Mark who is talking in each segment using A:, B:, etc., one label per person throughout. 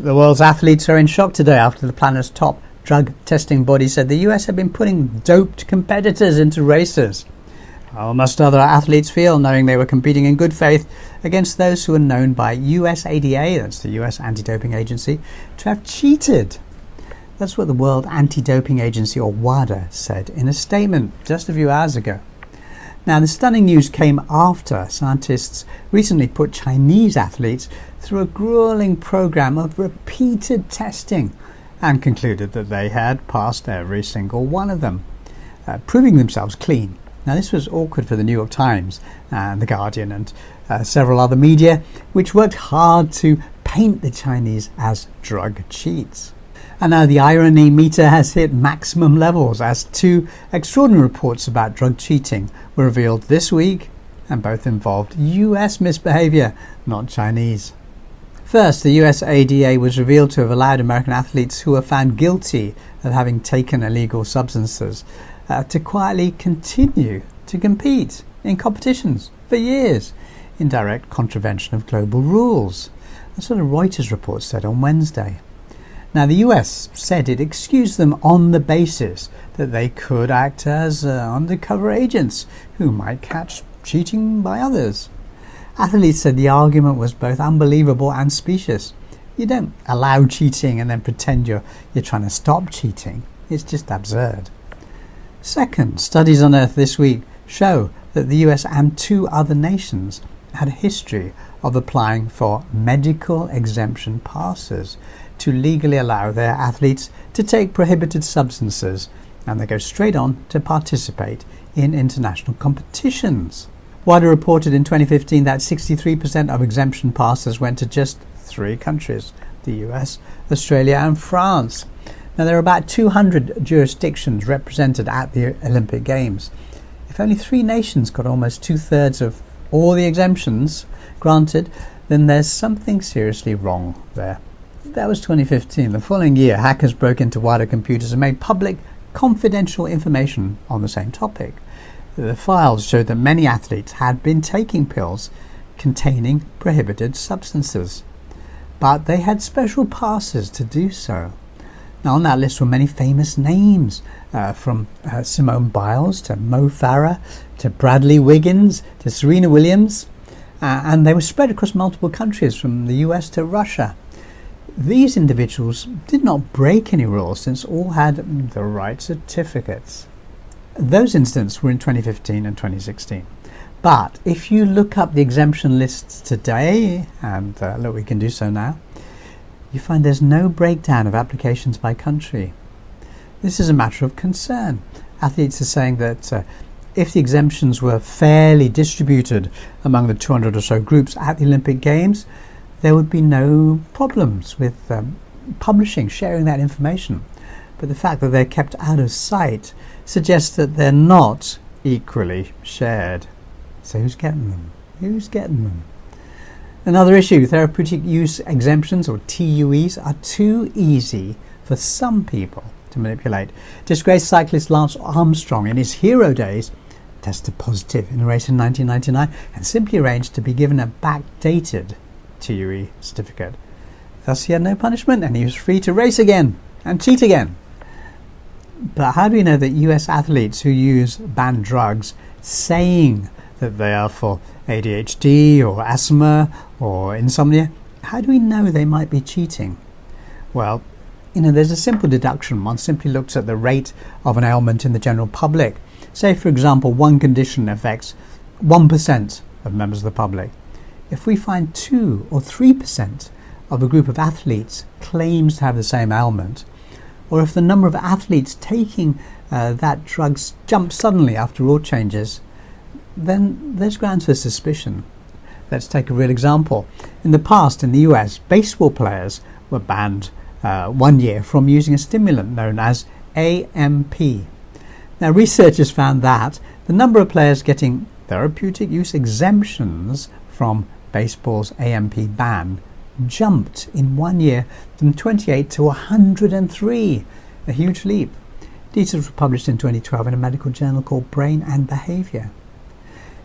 A: The world's athletes are in shock today after the planet's top drug testing body said the US had been putting doped competitors into races. How must other athletes feel knowing they were competing in good faith against those who are known by USADA, that's the US Anti-Doping Agency, to have cheated? That's what the World Anti-Doping Agency, or WADA, said in a statement just a few hours ago. Now, the stunning news came after scientists recently put Chinese athletes through a grueling program of repeated testing and concluded that they had passed every single one of them, proving themselves clean. Now, this was awkward for the New York Times and The Guardian and several other media, which worked hard to paint the Chinese as drug cheats. And now the irony meter has hit maximum levels as two extraordinary reports about drug cheating were revealed this week, and both involved US misbehavior, not Chinese. First, the USADA was revealed to have allowed American athletes who were found guilty of having taken illegal substances to quietly continue to compete in competitions for years in direct contravention of global rules. That's what a Reuters report said on Wednesday. Now, the US said it excused them on the basis that they could act as undercover agents who might catch cheating by others. Athletes said the argument was both unbelievable and specious. You don't allow cheating and then pretend you're trying to stop cheating. It's just absurd. Second, studies unearthed this week show that the US and two other nations had a history of applying for medical exemption passes to legally allow their athletes to take prohibited substances, and they go straight on to participate in international competitions. WADA reported in 2015 that 63% of exemption passes went to just 3 countries, the US, Australia and France. Now, there are about 200 jurisdictions represented at the Olympic Games. If only 3 nations got almost 2/3 of all the exemptions granted, then there's something seriously wrong there. That was 2015. The following year, hackers broke into WADA computers and made public confidential information on the same topic. The files showed that many athletes had been taking pills containing prohibited substances, but they had special passes to do so. Now, on that list were many famous names, from Simone Biles to Mo Farah to Bradley Wiggins to Serena Williams, and they were spread across multiple countries from the US to Russia. These individuals did not break any rules since all had the right certificates. Those incidents were in 2015 and 2016. But if you look up the exemption lists today, and look, we can do so now, you find there's no breakdown of applications by country. This is a matter of concern. Athletes are saying that if the exemptions were fairly distributed among the 200 or so groups at the Olympic Games, there would be no problems with publishing, sharing that information. But the fact that they're kept out of sight suggests that they're not equally shared. So who's getting them? Who's getting them? Another issue, therapeutic use exemptions, or TUEs, are too easy for some people to manipulate. Disgraced cyclist Lance Armstrong, in his hero days, tested positive in a race in 1999 and simply arranged to be given a backdated TUE certificate. Thus he had no punishment and he was free to race again and cheat again. But how do we know that US athletes who use banned drugs, saying that they are for ADHD or asthma or insomnia, how do we know they might be cheating? Well, there's a simple deduction. One simply looks at the rate of an ailment in the general public. Say, for example, one condition affects 1% of members of the public. If we find 2 or 3% of a group of athletes claims to have the same ailment, or if the number of athletes taking that drug jumps suddenly after rule changes, then there's grounds for suspicion. Let's take a real example. In the past, in the US, baseball players were banned 1 year from using a stimulant known as AMP. Now, researchers found that the number of players getting therapeutic use exemptions from baseball's AMP ban jumped in 1 year from 28 to 103, a huge leap. Details were published in 2012 in a medical journal called Brain and Behavior.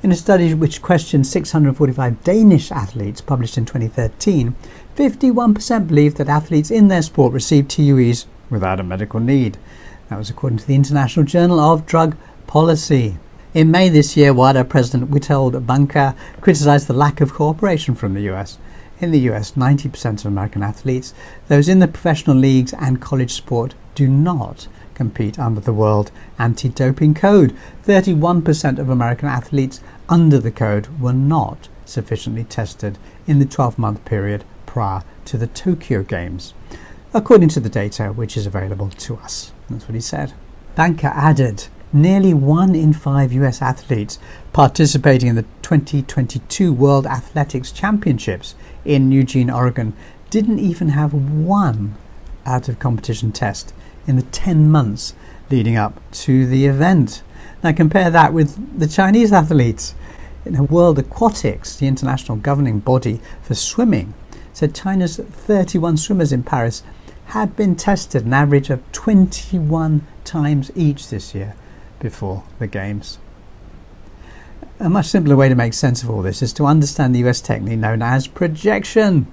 A: In a study which questioned 645 Danish athletes published in 2013, 51% believed that athletes in their sport received TUEs without a medical need. That was according to the International Journal of Drug Policy. In May this year, WADA President Witold Banka criticised the lack of cooperation from the US. In the US, 90% of American athletes, those in the professional leagues and college sport, do not compete under the World Anti-Doping Code. 31% of American athletes under the code were not sufficiently tested in the 12-month period prior to the Tokyo Games, according to the data which is available to us. That's what he said. Banka added, nearly 1 in 5 US athletes participating in the 2022 World Athletics Championships in Eugene, Oregon, didn't even have one out-of-competition test in the 10 months leading up to the event. Now compare that with the Chinese athletes. In World Aquatics, the international governing body for swimming, said China's 31 swimmers in Paris had been tested an average of 21 times each this year before the Games. A much simpler way to make sense of all this is to understand the US technique known as projection.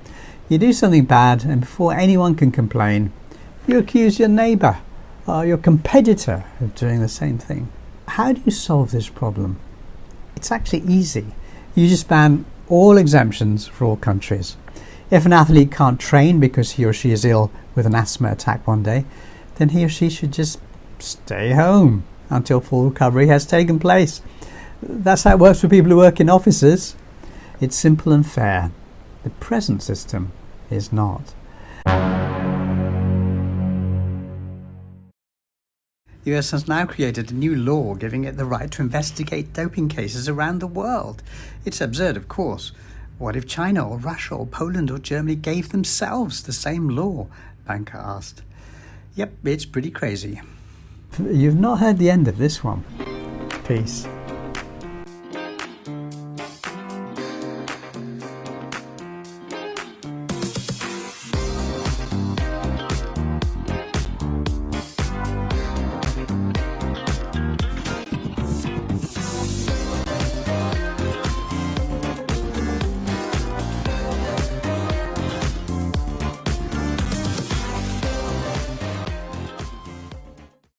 A: You do something bad, and before anyone can complain, you accuse your neighbour or your competitor of doing the same thing. How do you solve this problem? It's actually easy. You just ban all exemptions for all countries. If an athlete can't train because he or she is ill with an asthma attack one day, then he or she should just stay home until full recovery has taken place. That's how it works for people who work in offices. It's simple and fair. The present system is not. The US has now created a new law giving it the right to investigate doping cases around the world. It's absurd, of course. What if China or Russia or Poland or Germany gave themselves the same law? Banka asked. Yep, it's pretty crazy. You've not heard the end of this one. Peace.